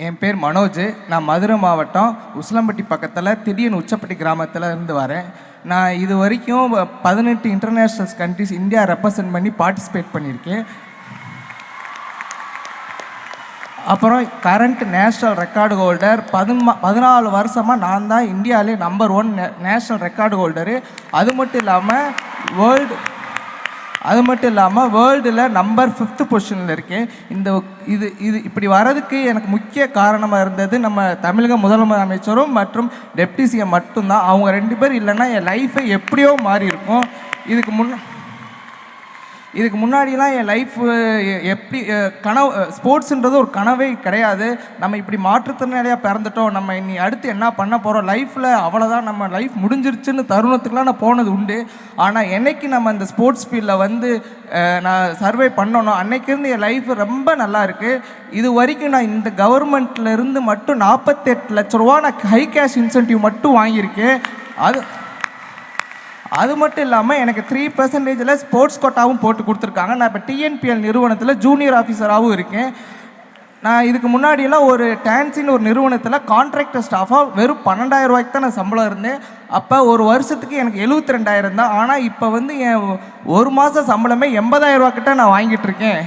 என் பேர் மனோஜ். நான் மதுரை மாவட்டம் உசிலம்பட்டி பக்கத்தில் திடீர்னு உச்சப்பட்டி கிராமத்தில் இருந்து வரேன். நான் இது வரைக்கும் 18 இன்டர்நேஷ்னல் கண்ட்ரிஸ் இந்தியா ரெப்ரசன்ட் பண்ணி பார்ட்டிசிபேட் பண்ணியிருக்கேன். அப்புறம் கரண்ட் நேஷ்னல் ரெக்கார்டு ஹோல்டர் 14 வருஷமாக நான் தான் இந்தியாவிலே நம்பர் 1 நேஷ்னல் ரெக்கார்டு ஹோல்டரு. அது மட்டும் இல்லாமல் வேர்ல்டில் நம்பர் 5th பொசிஷனில் இருக்கேன். இது இப்படி வர்றதுக்கு எனக்கு முக்கிய காரணமாக இருந்தது நம்ம தமிழக முதலமைச்சரும் மற்றும் டெப்டி சிஎம் மட்டும்தான். அவங்க 2 பேர் இல்லைன்னா என் லைஃபை எப்படியோ மாறி இருக்கும். இதுக்கு முன்னாடிலாம் என் லைஃப் எப்படி ஸ்போர்ட்ஸுன்றது ஒரு கனவே கிடையாது. நம்ம இப்படி மாற்றுத்திறனாளியாக பிறந்துட்டோம், நம்ம இனி அடுத்து என்ன பண்ண போகிறோம், லைஃப்பில் அவ்வளோதான், நம்ம லைஃப் முடிஞ்சிருச்சுன்னு தருணத்துக்குலாம் நான் போனது உண்டு. ஆனால் என்னைக்கு நம்ம இந்த ஸ்போர்ட்ஸ் ஃபீல்டில் நான் சர்வே பண்ணணும், அன்னைக்கிருந்து என் லைஃப் ரொம்ப நல்லா இருக்குது. இது வரைக்கும் நான் இந்த கவர்மெண்ட்லேருந்து மட்டும் 48 லட்ச ரூபா நான் ஹை கேஷ் இன்சென்டிவ் மட்டும் வாங்கியிருக்கேன். அது மட்டும் இல்லாமல் எனக்கு 3% ஸ்போர்ட்ஸ் கோட்டாவும் போட்டு கொடுத்துருக்காங்க. நான் இப்போ டிஎன்பிஎல் நிறுவனத்தில் ஜூனியர் ஆஃபீஸராகவும் இருக்கேன். நான் இதுக்கு முன்னாடியெல்லாம் ஒரு டான்சின்னு ஒரு நிறுவனத்தில் கான்ட்ராக்டர் ஸ்டாஃபாக வெறும் 12,000 ரூபாய்க்கு தான் நான் சம்பளம் இருந்தேன். அப்போ ஒரு வருஷத்துக்கு எனக்கு 72,000 தான். ஆனால் இப்போ என் ஒரு மாத சம்பளமே 80,000 ரூபா கிட்ட நான் வாங்கிட்டு இருக்கேன்.